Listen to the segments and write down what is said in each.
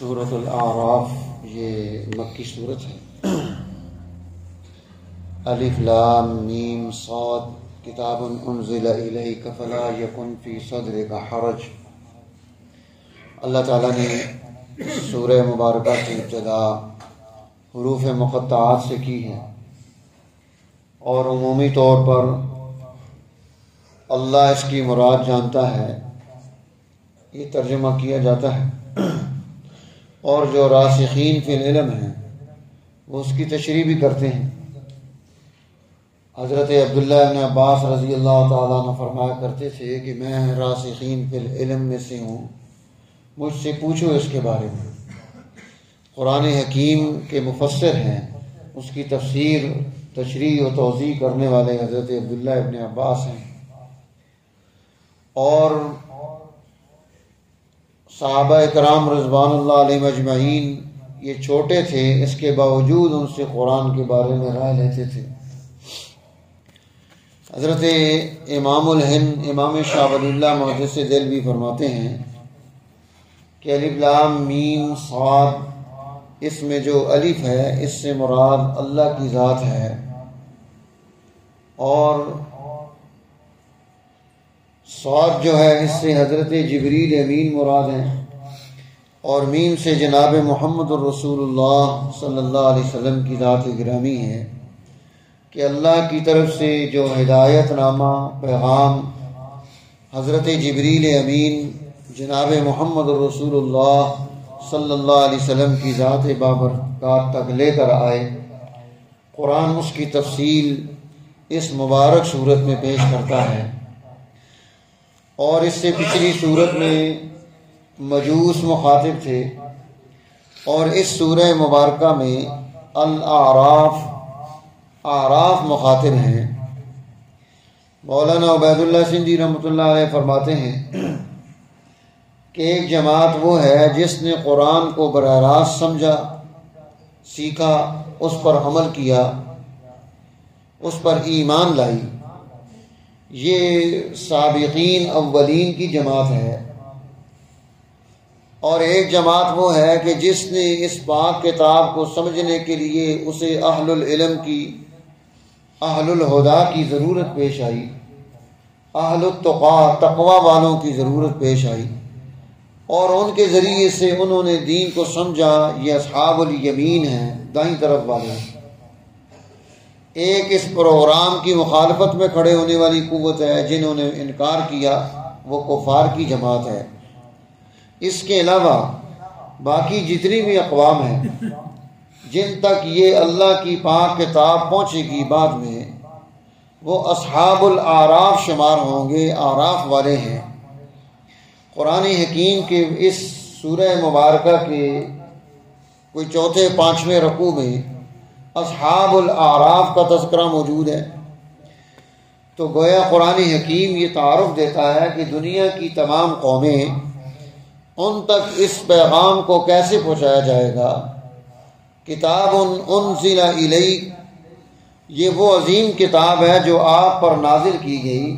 سورۃ الاعراف یہ مکی صورت ہے۔ الف لام میم صاد کتاب انزل الیک فلا یکن فی صدرک حرج۔ اللہ تعالیٰ نے سورہ مبارکہ کی ابتدا حروف مقطعات سے کی ہے، اور عمومی طور پر اللہ اس کی مراد جانتا ہے، یہ ترجمہ کیا جاتا ہے، اور جو راسخین فی العلم ہیں وہ اس کی تشریح بھی کرتے ہیں۔ حضرت عبداللہ بن عباس رضی اللہ تعالیٰ عنہ فرمایا کرتے تھے کہ میں راسخین فی العلم میں سے ہوں، مجھ سے پوچھو اس کے بارے میں۔ قرآن حکیم کے مفسر ہیں، اس کی تفسیر، تشریح و توضیح کرنے والے حضرت عبداللہ ابن عباس ہیں، اور صحابہ کرام رضوان اللہ علیہم اجمعین یہ چھوٹے تھے، اس کے باوجود ان سے قرآن کے بارے میں رائے لیتے تھے۔ حضرت امام الہند امام شاہ ولی اللہ محدث دہلوی فرماتے ہیں کہ الف لام میم صاد، اس میں جو الف ہے اس سے مراد اللہ کی ذات ہے، اور صاد جو ہے اس سے حضرت جبریل امین مراد ہیں، اور میم سے جناب محمد الرسول اللہ صلی اللہ علیہ وسلم کی ذات گرامی ہے کہ اللہ کی طرف سے جو ہدایت نامہ پیغام حضرت جبریل امین جناب محمد الرسول اللہ صلی اللہ علیہ وسلم کی ذات بابرکات تک لے کر آئے، قرآن اس کی تفصیل اس مبارک صورت میں پیش کرتا ہے۔ اور اس سے پچھلی صورت میں مجوس مخاطب تھے، اور اس سورہ مبارکہ میں اعراف مخاطب ہیں۔ مولانا عبید اللہ سندھی رحمۃ اللہ علیہ فرماتے ہیں کہ ایک جماعت وہ ہے جس نے قرآن کو براہ راست سمجھا، سیکھا، اس پر عمل کیا، اس پر ایمان لائی، یہ سابقین اولین کی جماعت ہے۔ اور ایک جماعت وہ ہے کہ جس نے اس پاک کتاب کو سمجھنے کے لیے اسے اہل العلم کی، اہل الہدا کی ضرورت پیش آئی، اہل التقا تقوی والوں کی ضرورت پیش آئی، اور ان کے ذریعے سے انہوں نے دین کو سمجھا۔ یہ اصحاب الیمین ہیں، دائیں طرف والے۔ ایک اس پروگرام کی مخالفت میں کھڑے ہونے والی قوت ہے، جنہوں نے انکار کیا، وہ کفار کی جماعت ہے۔ اس کے علاوہ باقی جتنی بھی اقوام ہیں جن تک یہ اللہ کی پاک کتاب پہنچے گی بعد میں، وہ اصحاب الاعراف شمار ہوں گے، اعراف والے ہیں۔ قرآن حکیم کے اس سورہ مبارکہ کے کوئی چوتھے پانچویں رکوع میں اصحاب الاعراف کا تذکرہ موجود ہے، تو گویا قرآن حکیم یہ تعارف دیتا ہے کہ دنیا کی تمام قومیں ان تک اس پیغام کو کیسے پہنچایا جائے گا۔ کتاب انزل الیک، یہ وہ عظیم کتاب ہے جو آپ پر نازل کی گئی،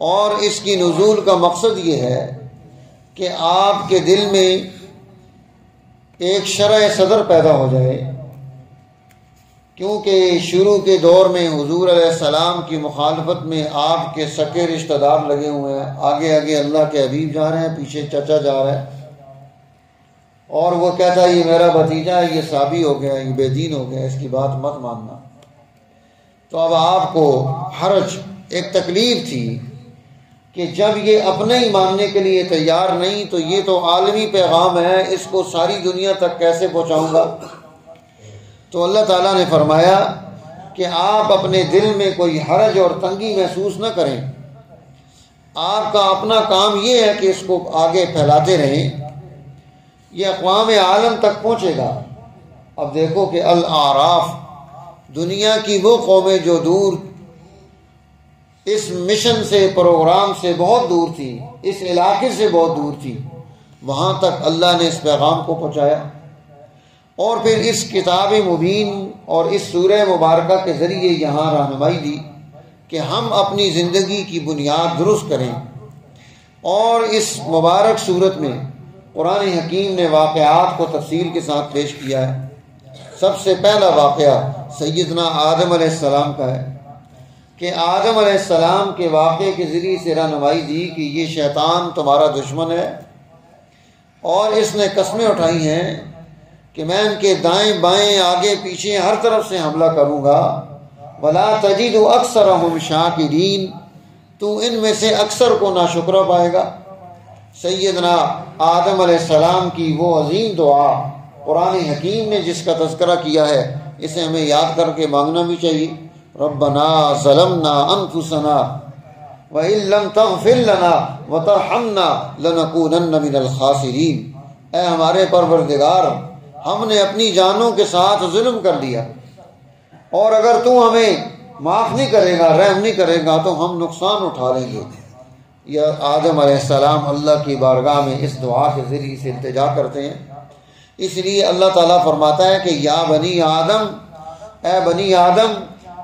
اور اس کی نزول کا مقصد یہ ہے کہ آپ کے دل میں ایک شرح صدر پیدا ہو جائے، کیونکہ شروع کے دور میں حضور علیہ السلام کی مخالفت میں آپ کے سکے رشتہ دار لگے ہوئے ہیں، آگے آگے اللہ کے حبیب جا رہے ہیں، پیچھے چچا جا رہا ہے، اور وہ کہتا ہے یہ میرا بھتیجا ہے، یہ صابی ہو گیا، یہ بے دین ہو گیا، اس کی بات مت ماننا۔ تو اب آپ کو حرج، ایک تکلیف تھی کہ جب یہ اپنے ہی ماننے کے لیے تیار نہیں، تو یہ تو عالمی پیغام ہے، اس کو ساری دنیا تک کیسے پہنچاؤں گا؟ تو اللہ تعالیٰ نے فرمایا کہ آپ اپنے دل میں کوئی حرج اور تنگی محسوس نہ کریں، آپ کا اپنا کام یہ ہے کہ اس کو آگے پھیلاتے رہیں، یہ اقوام عالم تک پہنچے گا۔ اب دیکھو کہ الاعراف، دنیا کی وہ قومیں جو دور اس مشن سے، پروگرام سے بہت دور تھی، اس علاقے سے بہت دور تھی، وہاں تک اللہ نے اس پیغام کو پہنچایا، اور پھر اس کتاب مبین اور اس سورہ مبارکہ کے ذریعے یہاں رہنمائی دی کہ ہم اپنی زندگی کی بنیاد درست کریں، اور اس مبارک صورت میں قرآن حکیم نے واقعات کو تفصیل کے ساتھ پیش کیا ہے۔ سب سے پہلا واقعہ سیدنا آدم علیہ السلام کا ہے کہ آدم علیہ السلام کے واقعے کے ذریعے سے رہنمائی دی کہ یہ شیطان تمہارا دشمن ہے، اور اس نے قسمیں اٹھائی ہیں کہ میں ان کے دائیں بائیں آگے پیچھے ہر طرف سے حملہ کروں گا۔ وَلَا تَجِدُ أَكْثَرَهُمْ شَاكِرِينَ، تو ان میں سے اکثر کو ناشکرہ پائے گا۔ سیدنا آدم علیہ السلام کی وہ عظیم دعا قرآن حکیم نے جس کا تذکرہ کیا ہے، اسے ہمیں یاد کر کے مانگنا بھی چاہیے۔ ربنا ظلمنا انفسنا وَإِن لَّمْ تَغْفِرْ لَنَا وَتَرْحَمْنَا لَنَكُونَنَّ مِنَ الْخَاسِرِينَ، اے ہمارے پروردگار، ہم نے اپنی جانوں کے ساتھ ظلم کر لیا، اور اگر تو ہمیں معاف نہیں کرے گا، رحم نہیں کرے گا، تو ہم نقصان اٹھا لیں گے۔ یا آدم علیہ السلام اللہ کی بارگاہ میں اس دعا کے ذریعے سے التجا کرتے ہیں۔ اس لیے اللہ تعالیٰ فرماتا ہے کہ یا بنی آدم، اے بنی آدم،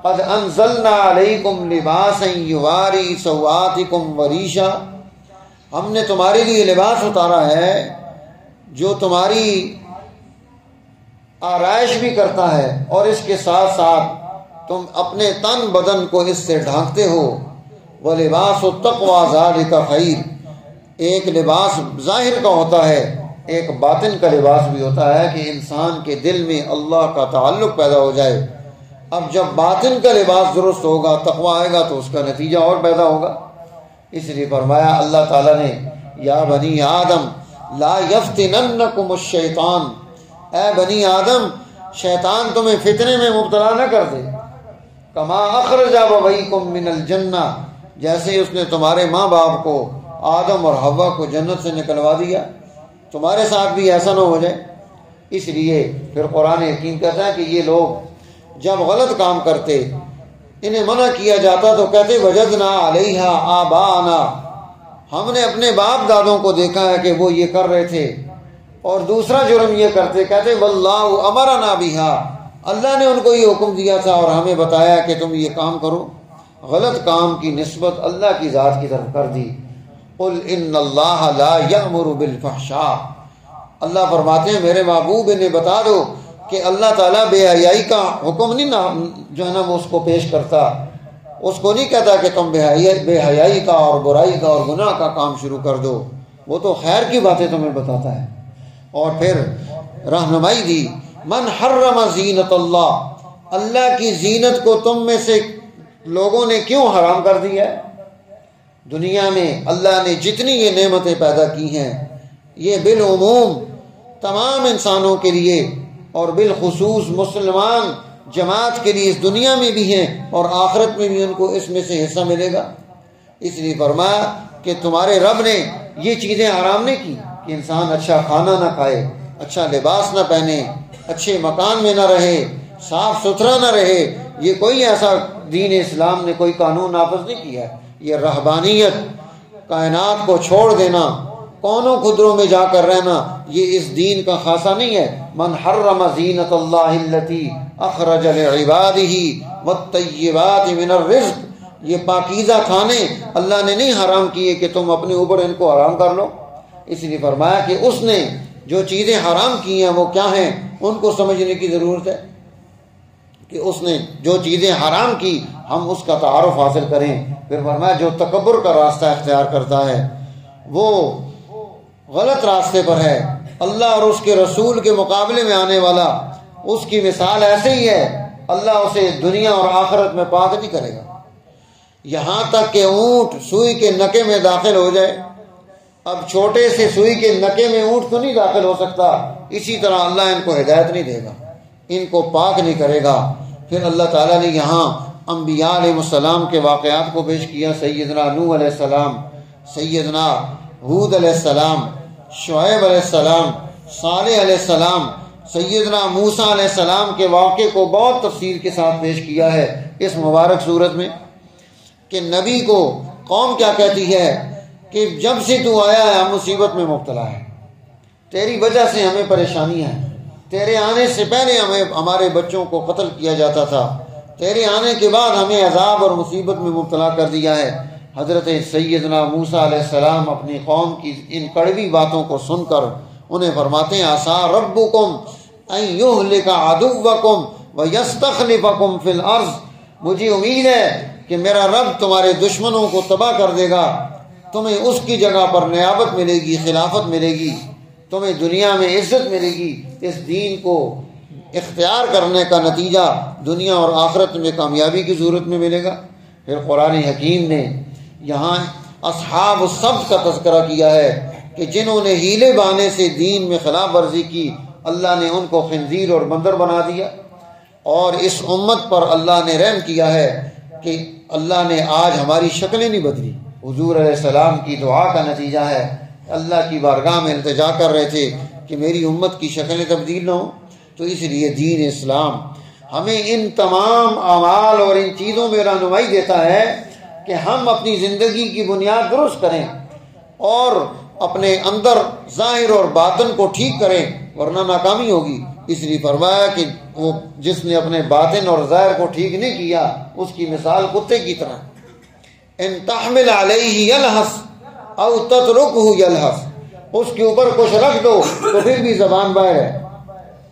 قد انزلنا علیکم لباسا یواری سوآتکم وریشا، ہم نے تمہارے لیے لباس اتارا ہے جو تمہاری آرائش بھی کرتا ہے، اور اس کے ساتھ ساتھ تم اپنے تن بدن کو اس سے ڈھانکتے ہو۔ وَلِبَاسُ التَّقْوَىٰ ذَٰلِكَ خَيْرٌ، ایک لباس ظاہر کا ہوتا ہے، ایک باطن کا لباس بھی ہوتا ہے کہ انسان کے دل میں اللہ کا تعلق پیدا ہو جائے۔ اب جب باطن کا لباس درست ہوگا، تقویٰ آئے گا، تو اس کا نتیجہ اور پیدا ہوگا۔ اس لیے فرمایا اللہ تعالیٰ نے یا بنی آدم لا یفتننکم الشیطان، اے بنی آدم، شیطان تمہیں فتنے میں مبتلا نہ کر دے۔ کما اخرج ابویکم من الجنہ، جیسے اس نے تمہارے ماں باپ کو آدم اور حوا کو جنت سے نکلوا دیا، تمہارے ساتھ بھی ایسا نہ ہو جائے۔ اس لیے پھر قرآن حکیم کہتا ہے کہ یہ لوگ جب غلط کام کرتے، انہیں منع کیا جاتا تو کہتے وجدنا علیہا آباءنا، ہم نے اپنے باپ دادوں کو دیکھا ہے کہ وہ یہ کر رہے تھے۔ اور دوسرا جرم یہ کرتے، کہتے واللہ امرنا بہا، اللہ نے ان کو یہ حکم دیا تھا اور ہمیں بتایا کہ تم یہ کام کرو۔ غلط کام کی نسبت اللہ کی ذات کی طرف کر دی۔ قل ان اللہ لا یأمر بالفحشاء، اللہ فرماتے ہیں میرے محبوب انہیں بتا دو کہ اللہ تعالیٰ بے حیائی کا حکم نہیں جو ہے نا وہ اس کو پیش کرتا، اس کو نہیں کہتا کہ تم بے حیائی کا اور برائی کا اور گناہ کا کام شروع کر دو، وہ تو خیر کی باتیں تمہیں بتاتا ہے۔ اور پھر رہنمائی دی، من حرم زینت اللہ، اللہ کی زینت کو تم میں سے لوگوں نے کیوں حرام کر دیا ہے؟ دنیا میں اللہ نے جتنی یہ نعمتیں پیدا کی ہیں، یہ بالعموم تمام انسانوں کے لیے اور بالخصوص مسلمان جماعت کے لیے اس دنیا میں بھی ہیں اور آخرت میں بھی ان کو اس میں سے حصہ ملے گا۔ اس لیے فرمایا کہ تمہارے رب نے یہ چیزیں حرام نہیں کی کہ انسان اچھا کھانا نہ کھائے، اچھا لباس نہ پہنے، اچھے مکان میں نہ رہے، صاف ستھرا نہ رہے۔ یہ کوئی ایسا دین اسلام نے کوئی قانون نافذ نہیں کیا ہے۔ یہ رہبانیت، کائنات کو چھوڑ دینا، کونوں خدروں میں جا کر رہنا، یہ اس دین کا خاصہ نہیں ہے۔ من حرم زینت اللہ التی اخرج لعبادہ والطیبات من الرزق، یہ پاکیزہ کھانے اللہ نے نہیں حرام کیے کہ تم اپنے اوپر ان کو حرام کر لو۔ اس لیے فرمایا کہ اس نے جو چیزیں حرام کی ہیں وہ کیا ہیں، ان کو سمجھنے کی ضرورت ہے کہ اس نے جو چیزیں حرام کی ہم اس کا تعارف حاصل کریں۔ پھر فرمایا جو تکبر کا راستہ اختیار کرتا ہے وہ غلط راستے پر ہے، اللہ اور اس کے رسول کے مقابلے میں آنے والا اس کی مثال ایسے ہی ہے، اللہ اسے دنیا اور آخرت میں پاک نہیں کرے گا۔ یہاں تک کہ اونٹ سوئی کے نکے میں داخل ہو جائے، اب چھوٹے سے سوئی کے نکے میں اونٹ تو نہیں داخل ہو سکتا، اسی طرح اللہ ان کو ہدایت نہیں دے گا، ان کو پاک نہیں کرے گا۔ پھر اللہ تعالیٰ نے یہاں انبیاء علیہ السلام کے واقعات کو پیش کیا، سیدنا نوح علیہ السلام، سیدنا ہود علیہ السلام، شعیب علیہ السلام، صالح علیہ السلام، سیدنا موسیٰ علیہ السلام کے واقعے کو بہت تفصیل کے ساتھ پیش کیا ہے اس مبارک صورت میں کہ نبی کو قوم کیا کہتی ہے کہ جب سے تو آیا ہے ہم مصیبت میں مبتلا ہے، تیری وجہ سے ہمیں پریشانیاں ہیں، تیرے آنے سے پہلے ہمارے بچوں کو قتل کیا جاتا تھا، تیرے آنے کے بعد ہمیں عذاب اور مصیبت میں مبتلا کر دیا ہے۔ حضرت سیدنا موسیٰ علیہ السلام اپنی قوم کی ان کڑوی باتوں کو سن کر انہیں فرماتے ہیں عسیٰ ربکم ان یہلک عدوکم ویستخلفکم فی الارض، مجھے امید ہے کہ میرا رب تمہارے دشمنوں کو تباہ کر دے گا، تمہیں اس کی جگہ پر نیابت ملے گی، خلافت ملے گی، تمہیں دنیا میں عزت ملے گی، اس دین کو اختیار کرنے کا نتیجہ دنیا اور آخرت میں کامیابی کی صورت میں ملے گا۔ پھر قرآن حکیم نے یہاں اصحاب السبت کا تذکرہ کیا ہے کہ جنہوں نے ہیلے بہانے سے دین میں خلاف ورزی کی، اللہ نے ان کو خنزیر اور بندر بنا دیا، اور اس امت پر اللہ نے رحم کیا ہے کہ اللہ نے آج ہماری شکلیں نہیں بدلی۔ حضور علیہ السلام کی دعا کا نتیجہ ہے، اللہ کی بارگاہ میں التجا کر رہے تھے کہ میری امت کی شکلیں تبدیل نہ ہوں۔ تو اس لیے دین اسلام ہمیں ان تمام اعمال اور ان چیزوں میں رہنمائی دیتا ہے کہ ہم اپنی زندگی کی بنیاد درست کریں اور اپنے اندر ظاہر اور باطن کو ٹھیک کریں، ورنہ ناکامی ہوگی۔ اس لیے فرمایا کہ وہ جس نے اپنے باطن اور ظاہر کو ٹھیک نہیں کیا اس کی مثال کتے کی طرح، ان تحمل علیہ یلہث او تترکہ یلہث، اس کے اوپر کچھ رکھ دو تو پھر بھی زبان باہر ہے،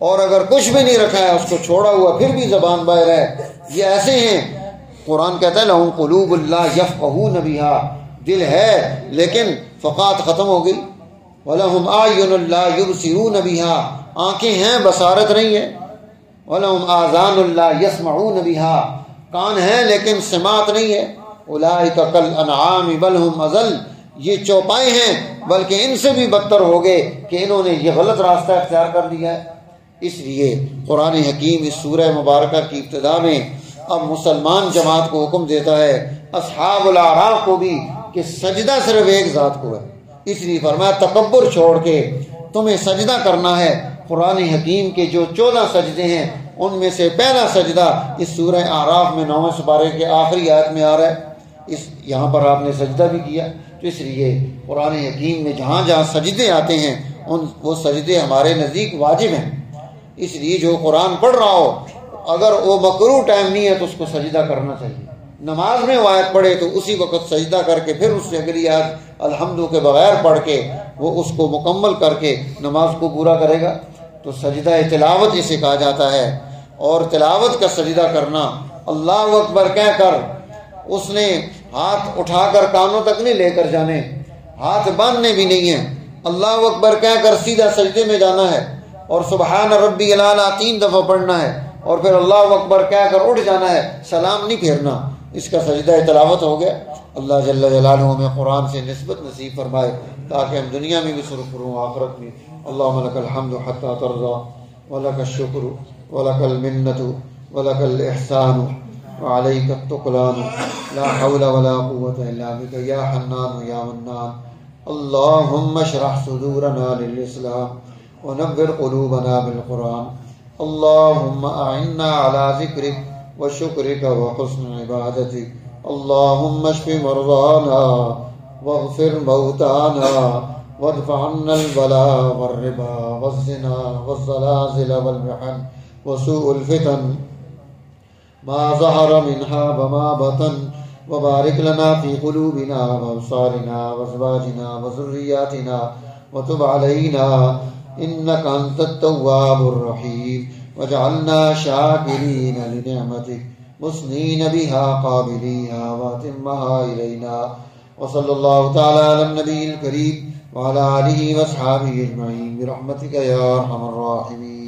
اور اگر کچھ بھی نہیں رکھا ہے اس کو چھوڑا ہوا پھر بھی زبان باہر ہے۔ یہ ایسے ہیں، قرآن کہتا ہے لہم قلوب لا یفقہون بہا، دل ہے لیکن فقاہت ختم ہو گئی، وَلَهُمْ أَعْيُنٌ لَا يُبْصِرُونَ بِهَا، آنکھیں ہیں بصارت نہیں ہے، وَلَهُمْ آذَانٌ لَا يَسْمَعُونَ بِهَا، کان ہیں لیکن سماعت نہیں ہے، أُولَٰئِكَ كَالْأَنْعَامِ بَلْ هُمْ أَضَلُّ، یہ چوپائے ہیں بلکہ ان سے بھی بدتر ہو گئے کہ انہوں نے یہ غلط راستہ اختیار کر لیا ہے۔ اس لیے قرآن حکیم اس سورہ مبارکہ کی ابتدا میں اب مسلمان جماعت کو حکم دیتا ہے، اصحاب الاعراف کو بھی، کہ سجدہ صرف ایک ذات کو ہے۔ اس لیے فرمایا تکبر چھوڑ کے تمہیں سجدہ کرنا ہے۔ قرآن حکیم کے جو 14 سجدے ہیں ان میں سے پہلا سجدہ اس سورہ اعراف میں 9ویں سپارے کے آخری آیت میں آ رہا ہے، یہاں پر آپ نے سجدہ بھی کیا۔ تو اس لیے قرآن حکیم میں جہاں جہاں سجدے آتے ہیں وہ سجدے ہمارے نزدیک واجب ہیں۔ اس لیے جو قرآن پڑھ رہا ہو اگر وہ مکروہ ٹائم نہیں ہے تو اس کو سجدہ کرنا چاہیے۔ نماز میں وہ آیت پڑھے تو اسی وقت سجدہ کر کے پھر اس سے اگلی آیت الحمد کے بغیر پڑھ کے وہ اس کو مکمل کر کے نماز کو پورا کرے گا۔ تو سجدہ تلاوت اسے کہا جاتا ہے، اور تلاوت کا سجدہ کرنا اللہ اکبر کہہ کر اس نے ہاتھ اٹھا کر کانوں تک نہیں لے کر جانے، ہاتھ باندھنے بھی نہیں ہیں، اللہ اکبر کہہ کر سیدھا سجدے میں جانا ہے، اور سبحان ربی الاعلیٰ 3 دفعہ پڑھنا ہے، اور پھر اللہ اکبر کہہ کر اٹھ جانا ہے، سلام نہیں پھیرنا۔ اس کا سجدہ تلاوت ہو گیا۔ اللہ جل جلالہ ہمیں قرآن سے نسبت نصیب فرمائے تاکہ ہم دنیا میں بھی سرخر ہوں، آخرت میں۔ اللہم لک الحمد حتی ترضی ولک الشکر ولک المنت ولک الاحسان وعلیک التکلان لا حول ولا قوة الا بک یا حنان یا منان۔ اللہم اشرح صدورنا للاسلام ونور قلوبنا بالقرآن۔ اللہم اعنا علی ذکرک وشکرک وحسن عبادتک۔ اللہم اشف مرضانا واغفر موتانا وادفع عنا البلاء والربا والزنا والزلازل والمحن وسوء الفتن ما ظهر منها وما بطن، وبارك لنا في قلوبنا وأبصارنا وأزواجنا وذرياتنا وتب علينا إنك أنت التواب الرحيم، واجعلنا شاكرين لنعمتك مثنين بها قابليها وأتمها إلينا۔ وصلى الله تعالى على النبي الكريم وعلى آله وأصحابه أجمعين برحمتك يا أرحم الراحمين۔